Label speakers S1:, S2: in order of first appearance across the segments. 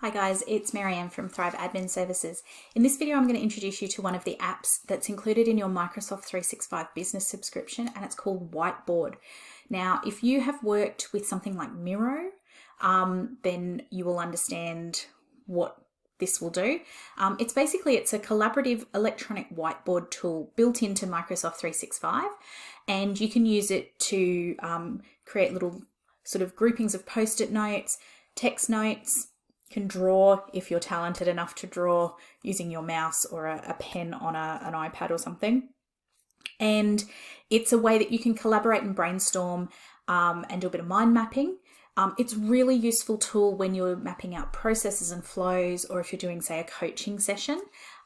S1: Hi guys, it's Marianne from Thrive Admin Services. In this video, I'm going to introduce you to one of the apps that's included in your Microsoft 365 business subscription, and it's called Whiteboard. Now, if you have worked with something like Miro, then you will understand what this will do. It's a collaborative electronic whiteboard tool built into Microsoft 365, and you can use it to create little sort of groupings of post-it notes, text notes. Can draw if you're talented enough to draw using your mouse or a pen on an iPad or something. And it's a way that you can collaborate and brainstorm and do a bit of mind mapping. It's a really useful tool when you're mapping out processes and flows, or if you're doing, say, a coaching session,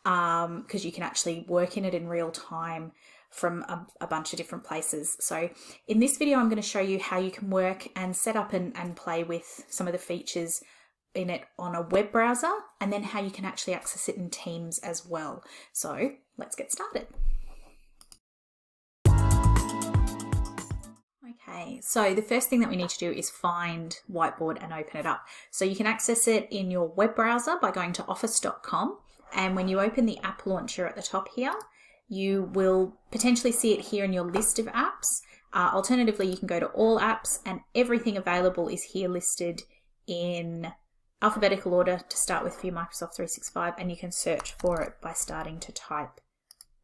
S1: because you can actually work in it in real time from a bunch of different places. So in this video, I'm going to show you how you can work and set up and play with some of the features in it on a web browser, and then how you can actually access it in Teams as well. So let's get started. Okay, so the first thing that we need to do is find Whiteboard and open it up. So you can access it in your web browser by going to office.com, and when you open the app launcher at the top here, you will potentially see it here in your list of apps. Alternatively, you can go to all apps, and everything available is here listed in alphabetical order to start with for your Microsoft 365, and you can search for it by starting to type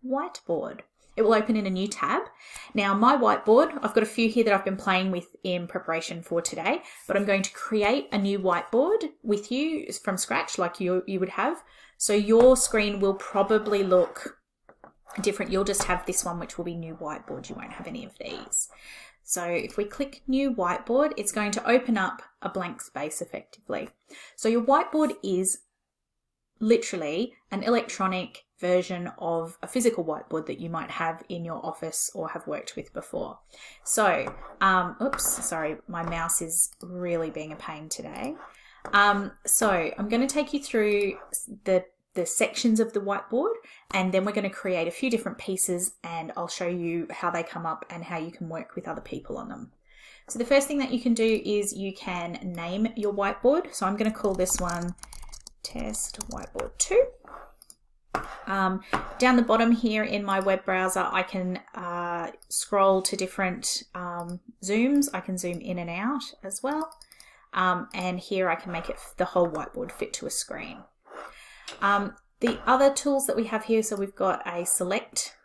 S1: Whiteboard. It will open in a new tab. Now, my whiteboard, I've got a few here that I've been playing with in preparation for today, but I'm going to create a new whiteboard with you from scratch like you would have. So your screen will probably look different. You'll just have this one, which will be new whiteboard. You won't have any of these. So if we click new whiteboard, it's going to open up a blank space effectively. So your whiteboard is literally an electronic version of a physical whiteboard that you might have in your office or have worked with before. So, sorry, my mouse is really being a pain today. So I'm going to take you through the sections of the whiteboard, and then we're going to create a few different pieces, and I'll show you how they come up and how you can work with other people on them. So the first thing that you can do is you can name your whiteboard. So I'm going to call this one Test Whiteboard 2. Down the bottom here in my web browser, I can scroll to different zooms. I can zoom in and out as well. And here I can make it the whole whiteboard fit to a screen. The other tools that we have here, so we've got a select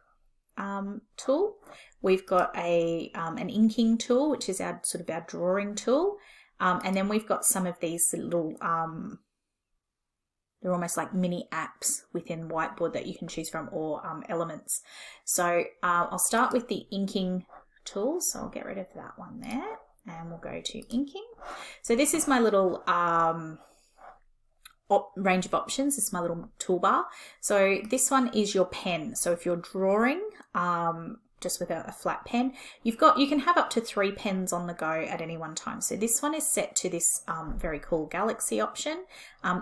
S1: tool, we've got an inking tool, which is our drawing tool, and then we've got some of these little, they're almost like mini apps within Whiteboard that you can choose from, or elements. So I'll start with the inking tool, so I'll get rid of that one there, and we'll go to inking. So this is my little range of options. This is my little toolbar. So this one is your pen. So if you're drawing just with a flat pen, you can have up to 3 pens on the go at any one time. So this one is set to this very cool Galaxy option.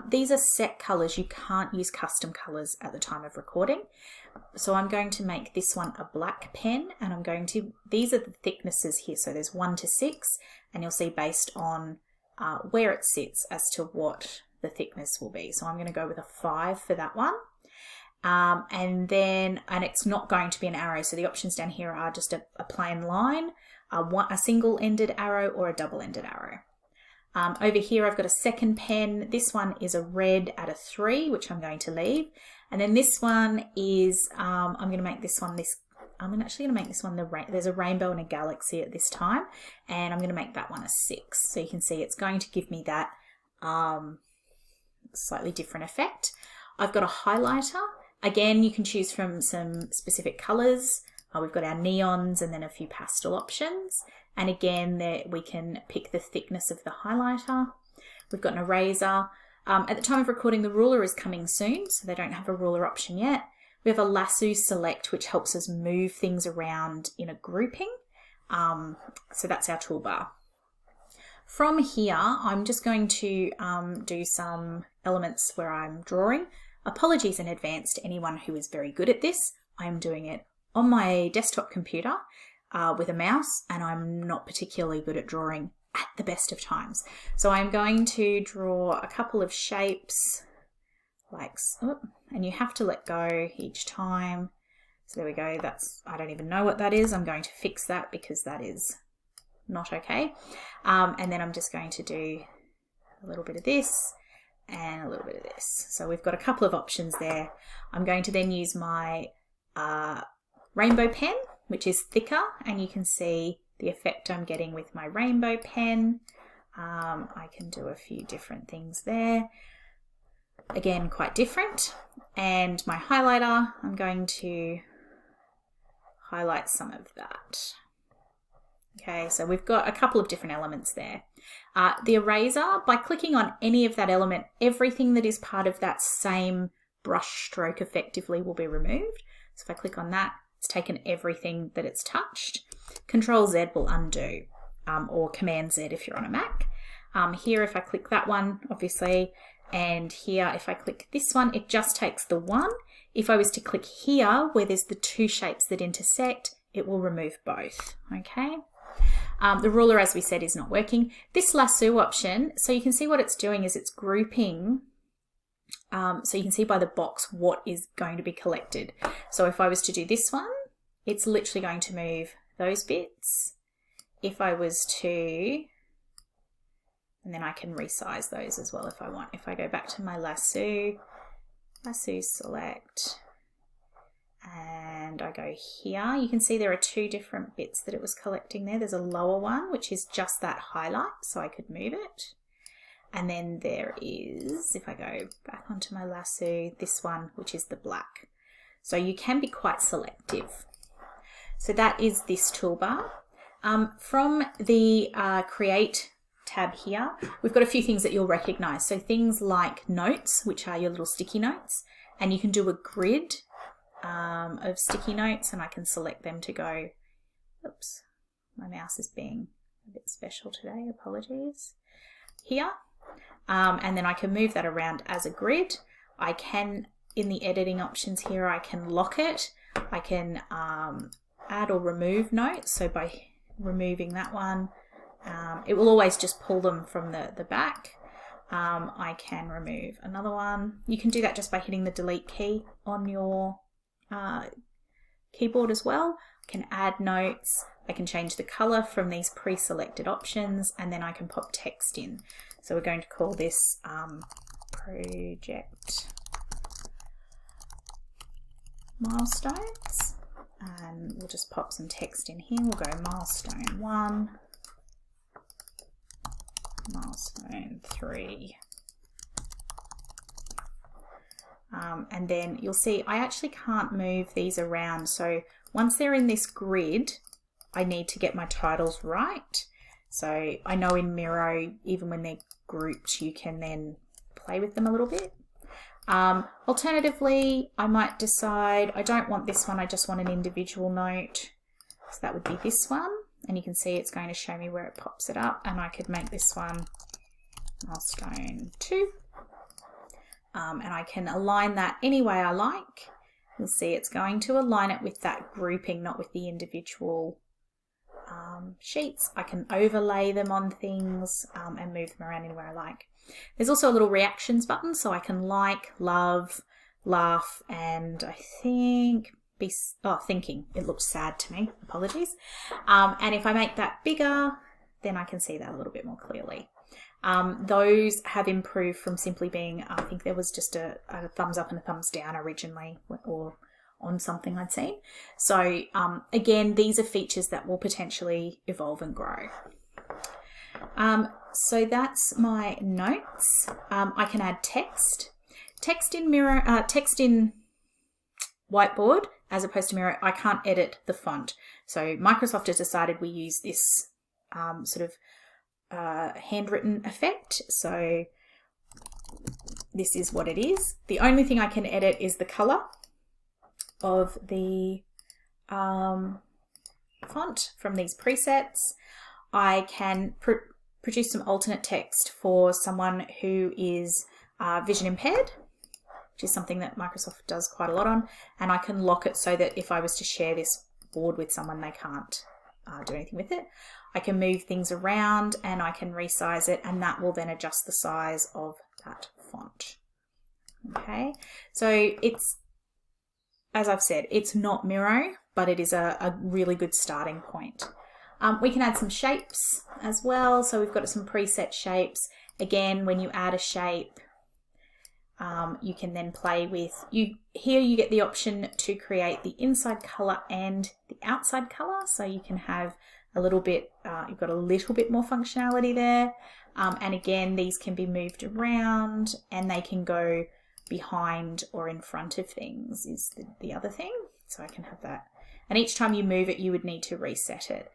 S1: These are set colors. You can't use custom colors at the time of recording. So I'm going to make this one a black pen, and these are the thicknesses here. So there's 1 to 6, and you'll see based on where it sits as to what the thickness will be. So I'm going to go with a 5 for that one. And it's not going to be an arrow. So the options down here are just a plain line, a single-ended arrow, or a double-ended arrow. Over here, I've got a second pen. This one is a red at a 3, which I'm going to leave. And then this one is, I'm going to make this one there's a rainbow and a galaxy at this time, and I'm going to make that one a 6. So you can see it's going to give me that slightly different effect. I've got a highlighter. Again, you can choose from some specific colors. We've got our neons and then a few pastel options. And again, there we can pick the thickness of the highlighter. We've got an eraser. At the time of recording, the ruler is coming soon, so they don't have a ruler option yet. We have a lasso select, which helps us move things around in a grouping. So that's our toolbar. From here, I'm just going to do some elements where I'm drawing. Apologies in advance to anyone who is very good at this. I'm doing it on my desktop computer with a mouse, and I'm not particularly good at drawing at the best of times. So I'm going to draw a couple of shapes like, and you have to let go each time. So there we go. I don't even know what that is. I'm going to fix that because that is not okay. And then I'm just going to do a little bit of this and a little bit of this. So we've got a couple of options there. I'm going to then use my rainbow pen, which is thicker, and you can see the effect I'm getting with my rainbow pen. I can do a few different things there. Again, quite different. And my highlighter, I'm going to highlight some of that. Okay, so we've got a couple of different elements there. The eraser, by clicking on any of that element, everything that is part of that same brush stroke effectively will be removed. So if I click on that, it's taken everything that it's touched. Control Z will undo, or Command Z if you're on a Mac. Here, if I click that one, obviously, and here, if I click this one, it just takes the one. If I was to click here, where there's the two shapes that intersect, it will remove both, okay? The ruler, as we said, is not working. This lasso option, so you can see what it's doing is it's grouping. So you can see by the box what is going to be collected. So if I was to do this one, it's literally going to move those bits. If I was to, and then I can resize those as well if I want. If I go back to my lasso select, and I go here, you can see there are two different bits that it was collecting there. There's a lower one, which is just that highlight, so I could move it. And then there is, if I go back onto my lasso, this one, which is the black. So you can be quite selective. So that is this toolbar. From the Create tab here, we've got a few things that you'll recognize. So things like notes, which are your little sticky notes, and you can do a grid of sticky notes, and I can select them to go, oops, my mouse is being a bit special today, apologies, here. And then I can move that around as a grid. I can, in the editing options here, I can lock it. I can add or remove notes. So by removing that one, it will always just pull them from the back. I can remove another one. You can do that just by hitting the delete key on your keyboard as well. I can add notes. I can change the color from these pre-selected options, and then I can pop text in. So we're going to call this project milestones, and we'll just pop some text in here. We'll go milestone 1, milestone 3. And then you'll see I actually can't move these around. So once they're in this grid, I need to get my titles right. So I know in Miro, even when they're grouped, you can then play with them a little bit. Alternatively, I might decide I don't want this one, I just want an individual note. So that would be this one. And you can see it's going to show me where it pops it up. And I could make this one milestone 2. And I can align that any way I like. You'll see it's going to align it with that grouping, not with the individual sheets. I can overlay them on things and move them around anywhere I like. There's also a little reactions button, so I can like, love, laugh, and I think thinking. It looks sad to me, apologies. And if I make that bigger, then I can see that a little bit more clearly. Those have improved from simply being, I think there was just a thumbs up and a thumbs down originally, or on something I'd seen. So again, these are features that will potentially evolve and grow. So that's my notes. I can add text. Text in Miro, text in Whiteboard, as opposed to Miro, I can't edit the font. So Microsoft has decided we use this sort of handwritten effect. So this is what it is. The only thing I can edit is the color of the font from these presets. I can produce some alternate text for someone who is vision impaired, which is something that Microsoft does quite a lot on, and I can lock it so that if I was to share this board with someone, they can't do anything with it. I can move things around and I can resize it, and that will then adjust the size of that font. Okay, so it's, as I've said, it's not Miro, but it is a really good starting point. We can add some shapes as well. So we've got some preset shapes. Again, when you add a shape, you can then play with, here you get the option to create the inside color and the outside color. So you can have a little bit, you've got a little bit more functionality there. And again, these can be moved around and they can go behind or in front of things is the other thing. So I can have that. And each time you move it, you would need to reset it.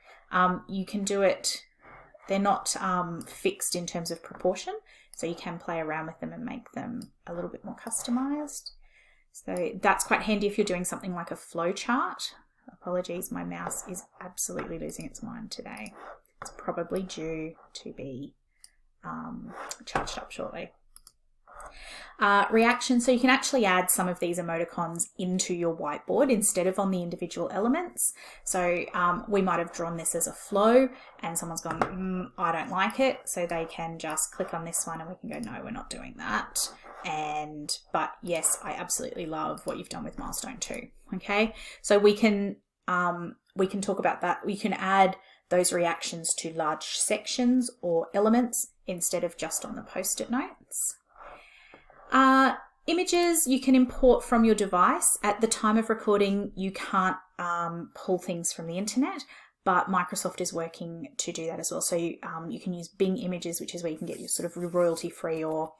S1: You can do it, they're not fixed in terms of proportion, so you can play around with them and make them a little bit more customized. So that's quite handy if you're doing something like a flow chart. Apologies, my mouse is absolutely losing its mind today. It's probably due to be charged up shortly. Reaction, so you can actually add some of these emoticons into your whiteboard instead of on the individual elements. So we might have drawn this as a flow and someone's gone, I don't like it. So they can just click on this one and we can go, no, we're not doing that. But yes, I absolutely love what you've done with milestone 2. Okay, so we can talk about that. We can add those reactions to large sections or elements instead of just on the post-it notes. Images you can import from your device. At the time of recording, you can't pull things from the internet, but Microsoft is working to do that as well. So you can use Bing Images, which is where you can get your sort of royalty free, or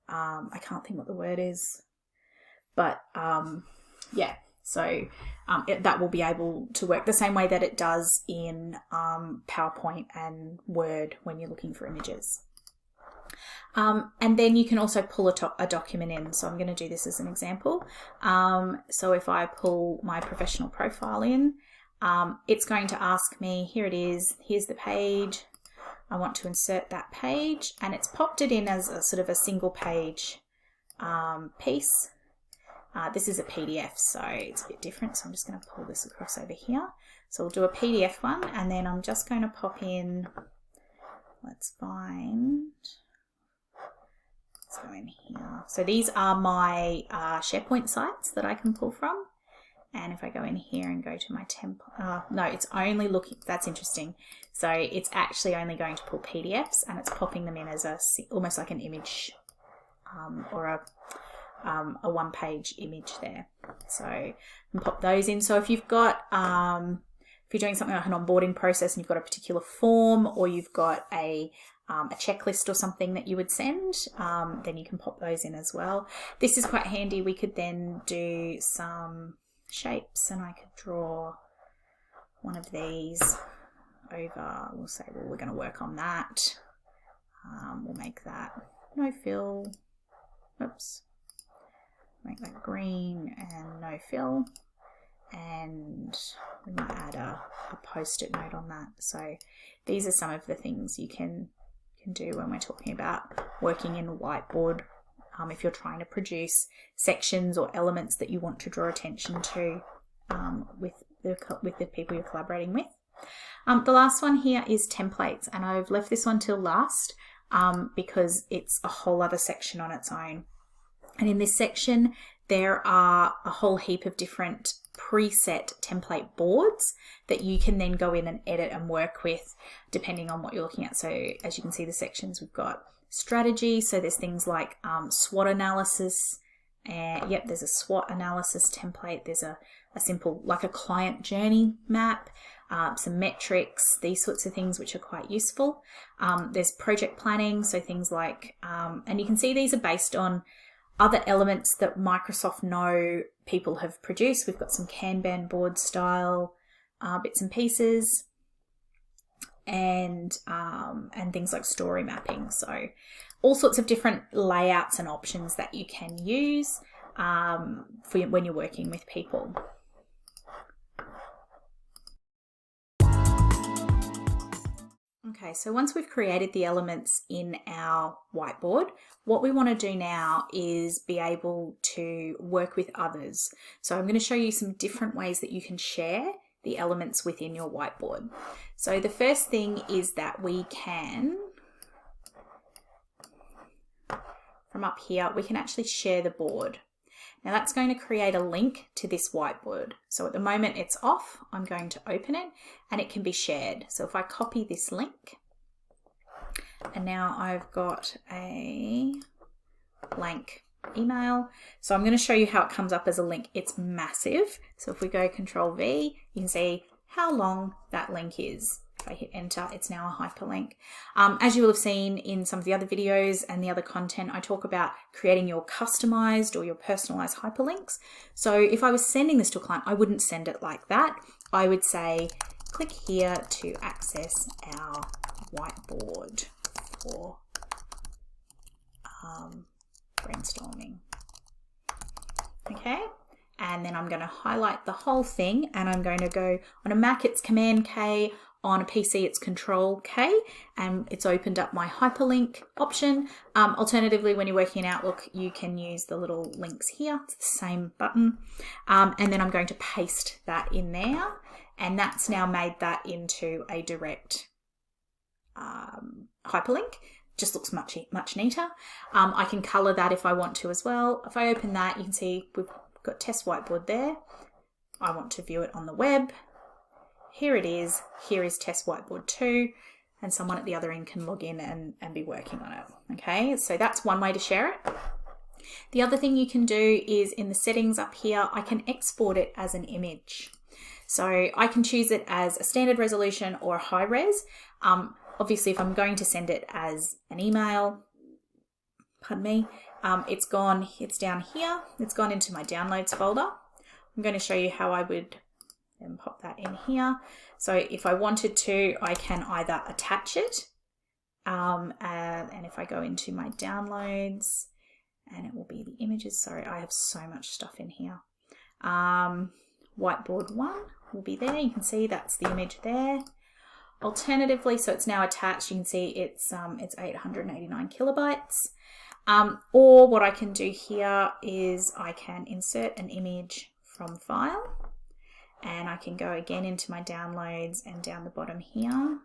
S1: I can't think what the word is, but yeah. So that will be able to work the same way that it does in PowerPoint and Word when you're looking for images. And then you can also pull a document in. So I'm going to do this as an example. So if I pull my professional profile in, it's going to ask me, here it is, here's the page. I want to insert that page, and it's popped it in as a sort of a single page piece. This is a PDF, so it's a bit different. So I'm just going to pull this across over here. So we'll do a PDF one, and then I'm just going to pop in, let's find, let's go in here. So these are my SharePoint sites that I can pull from. And if I go in here and go to my template, no, it's only looking, that's interesting. So it's actually only going to pull PDFs, and it's popping them in as almost like an image or a one-page image there. So you can pop those in. So if you've got, if you're doing something like an onboarding process and you've got a particular form, or you've got a checklist or something that you would send, then you can pop those in as well. This is quite handy. We could then do some shapes, and I could draw one of these over. We'll say, well, we're going to work on that. We'll make that no fill. Oops. Make that green and no fill. And we might add a post-it note on that. So these are some of the things you can do when we're talking about working in a whiteboard. If you're trying to produce sections or elements that you want to draw attention to with the people you're collaborating with. The last one here is templates, and I've left this one till last because it's a whole other section on its own. And in this section, there are a whole heap of different preset template boards that you can then go in and edit and work with depending on what you're looking at. So as you can see, the sections, we've got strategy. So there's things like SWOT analysis. Yep, there's a SWOT analysis template. There's a simple, like a client journey map, some metrics, these sorts of things, which are quite useful. There's project planning. So things like, and you can see these are based on other elements that Microsoft know people have produced. We've got some Kanban board style bits and pieces, and things like story mapping. So all sorts of different layouts and options that you can use for when you're working with people. Okay, so once we've created the elements in our whiteboard, what we want to do now is be able to work with others. So I'm going to show you some different ways that you can share the elements within your whiteboard. So the first thing is that we can, from up here, we can actually share the board. Now that's going to create a link to this whiteboard. So at the moment it's off. I'm going to open it and it can be shared. So if I copy this link, and now I've got a blank email. So I'm going to show you how it comes up as a link. It's massive. So if we go Control V, you can see how long that link is. If I hit enter, it's now a hyperlink. As you will have seen in some of the other videos and the other content, I talk about creating your customized or your personalized hyperlinks. So if I was sending this to a client, I wouldn't send it like that. I would say, click here to access our whiteboard for brainstorming. Okay. And then I'm going to highlight the whole thing, and I'm going to go on a Mac, it's Command K, on a PC it's Control K, and it's opened up my hyperlink option. Alternatively, when you're working in Outlook, you can use the little links here. It's the same button. And then I'm going to paste that in there, and that's now made that into a direct hyperlink. Just looks much neater. I can color that if I want to as well. If I open that, you can see we've got Test Whiteboard there. I want to view it on the web. Here it is. Here is Test Whiteboard 2, and someone at the other end can log in and be working on it. Okay, so that's one way to share it. The other thing you can do is in the settings up here, I can export it as an image. So I can choose it as a standard resolution or a high res. Obviously, if I'm going to send it as an email, pardon me, it's down here. It's gone into my downloads folder. I'm going to show you how I would then pop that in here. So if I wanted to, I can either attach it, and if I go into my downloads, and it will be the images. Sorry, I have so much stuff in here. Whiteboard 1 will be there. You can see that's the image there. Alternatively, so it's now attached, you can see it's 889 kilobytes. Or what I can do here is I can insert an image from file, and I can go again into my downloads, and down the bottom here,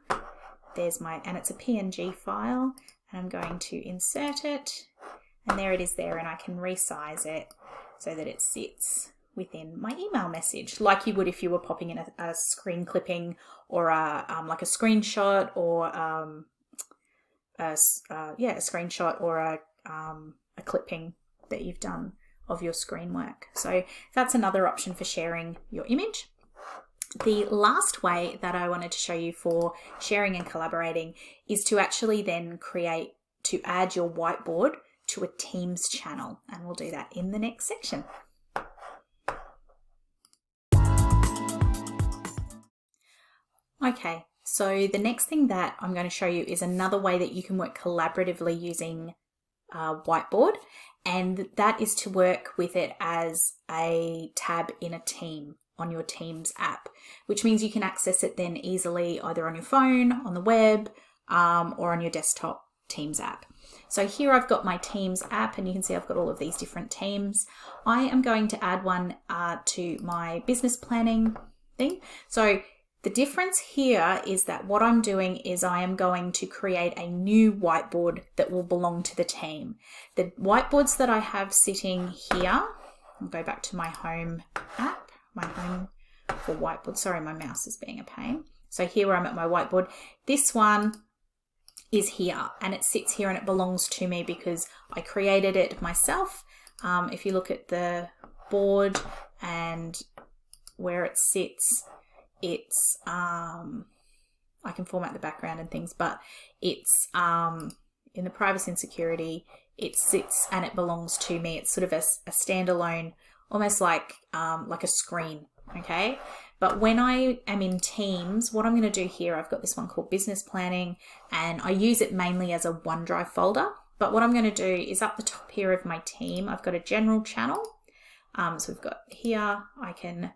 S1: there's and it's a PNG file, and I'm going to insert it, and there it is there, and I can resize it so that it sits within my email message, like you would if you were popping in a screen clipping or like a screenshot or a screenshot or a clipping that you've done of your screen work. So that's another option for sharing your image. The last way that I wanted to show you for sharing and collaborating is to actually then add your whiteboard to a Teams channel, and we'll do that in the next section. Okay, so the next thing that I'm going to show you is another way that you can work collaboratively using Whiteboard, and that is to work with it as a tab in a team on your Teams app, which means you can access it then easily either on your phone, on the web, or on your desktop Teams app. So here I've got my Teams app, and you can see I've got all of these different teams. I am going to add one to my business planning thing. So the difference here is that what I'm doing is I am going to create a new whiteboard that will belong to the team. The whiteboards that I have sitting here, I'll go back to my home app, my home for whiteboard. Sorry, my mouse is being a pain. So here where I'm at my whiteboard, this one is here, and it sits here, and it belongs to me because I created it myself. If you look at the board and where it sits, it's I can format the background and things, but it's in the privacy and security, it sits and it belongs to me. It's sort of a standalone, almost like a screen. Okay, but when I am in Teams, what I'm going to do here, I've got this one called business planning, and I use it mainly as a OneDrive folder. But what I'm going to do is up the top here of my team, I've got a general channel. So we've got here, I can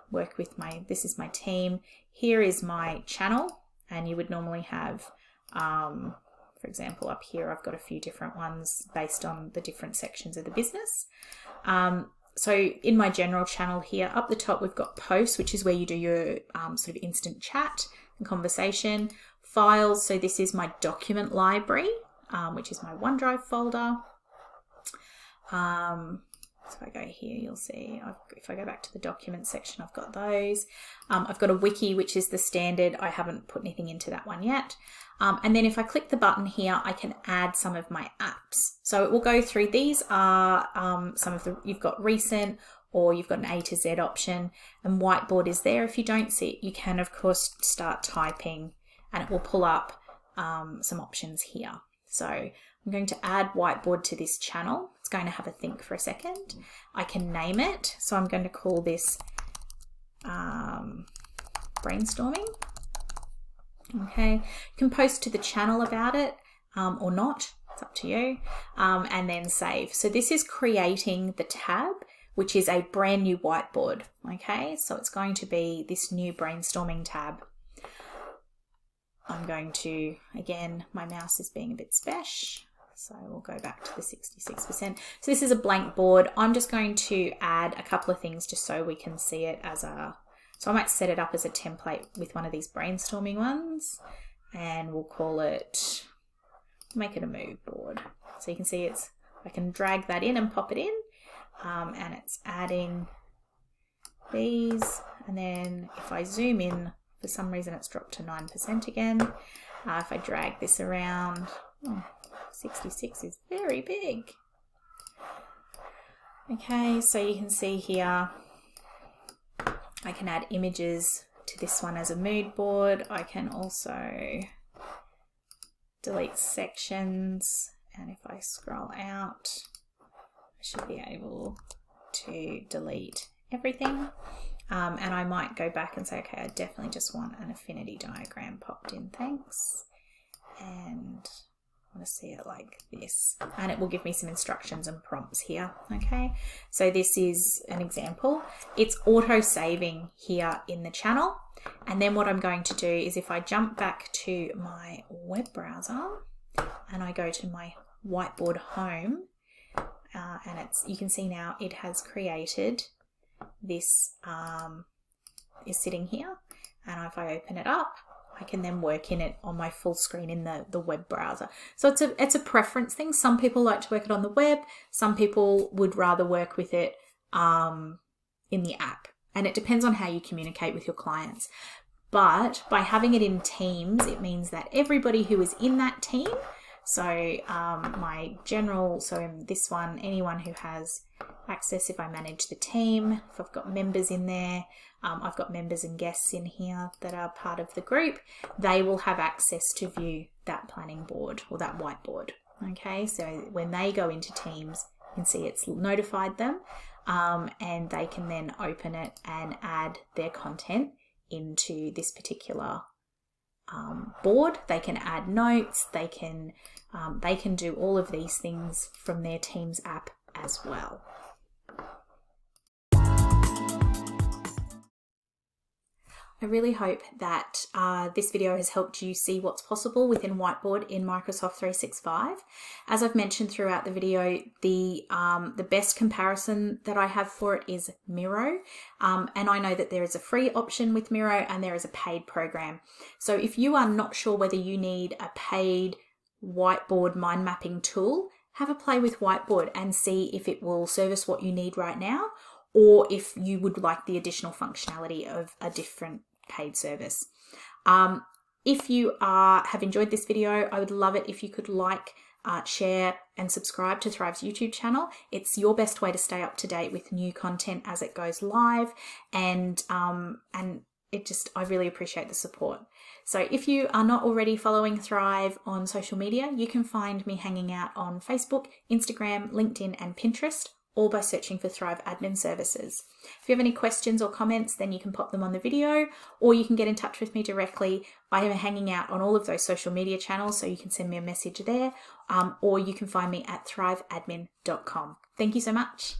S1: work with this is my team. Here is my channel, and you would normally have, for example, up here, I've got a few different ones based on the different sections of the business. So in my general channel here, up the top, we've got posts, which is where you do your sort of instant chat and conversation. Files, so this is my document library, which is my OneDrive folder. So if I go here, you'll see, if I go back to the document section, I've got those. I've got a wiki, which is the standard. I haven't put anything into that one yet. And then if I click the button here, I can add some of my apps. So it will go through, these are some of the, you've got recent, or you've got an A to Z option, and Whiteboard is there. If you don't see it, you can of course start typing and it will pull up some options here. So I'm going to add Whiteboard to this channel. It's going to have a think for a second. I can name it. So I'm going to call this brainstorming. Okay, you can post to the channel about it or not. It's up to you. And then save. So this is creating the tab, which is a brand new whiteboard. Okay, so it's going to be this new brainstorming tab. I'm going to, again, my mouse is being a bit special, so we'll go back to the 66%. So this is a blank board. I'm just going to add a couple of things just so we can see it as a, so I might set it up as a template with one of these brainstorming ones, and we'll call it, make it a mood board. So you can see it's, I can drag that in and pop it in, and it's adding these, and then if I zoom in, for some reason it's dropped to 9% again. If I drag this around, 66 is very big. Okay, so you can see here, I can add images to this one as a mood board. I can also delete sections, and if I scroll out, I should be able to delete everything. And I might go back and say, okay, I definitely just want an affinity diagram popped in, thanks. And I want to see it like this. And it will give me some instructions and prompts here, okay? So this is an example. It's auto-saving here in the channel. And then what I'm going to do is if I jump back to my web browser and I go to my Whiteboard home, and it's, you can see now it has created this is sitting here, and if I open it up, I can then work in it on my full screen in the web browser. So it's a preference thing. Some people like to work it on the web, some people would rather work with it in the app, and it depends on how you communicate with your clients. But by having it in teams, it means that everybody who is in that team, so my general, so in this one, anyone who has access, if I manage the team, if I've got members in there, I've got members and guests in here that are part of the group, they will have access to view that planning board or that whiteboard. Okay, so when they go into Teams, you can see it's notified them, and they can then open it and add their content into this particular board. They can add notes, they can do all of these things from their Teams app as well. I really hope that this video has helped you see what's possible within Whiteboard in Microsoft 365. As I've mentioned throughout the video, the best comparison that I have for it is Miro. And I know that there is a free option with Miro and there is a paid program. So if you are not sure whether you need a paid Whiteboard mind mapping tool, have a play with Whiteboard and see if it will service what you need right now, or if you would like the additional functionality of a different paid service. If you have enjoyed this video, I would love it if you could like, share and subscribe to Thrive's YouTube channel. It's your best way to stay up to date with new content as it goes live, and I really appreciate the support. So if you are not already following Thrive on social media, you can find me hanging out on Facebook, Instagram, LinkedIn and Pinterest, all by searching for Thrive Admin Services. If you have any questions or comments, then you can pop them on the video, or you can get in touch with me directly by hanging out on all of those social media channels, so you can send me a message there, or you can find me at thriveadmin.com. Thank you so much.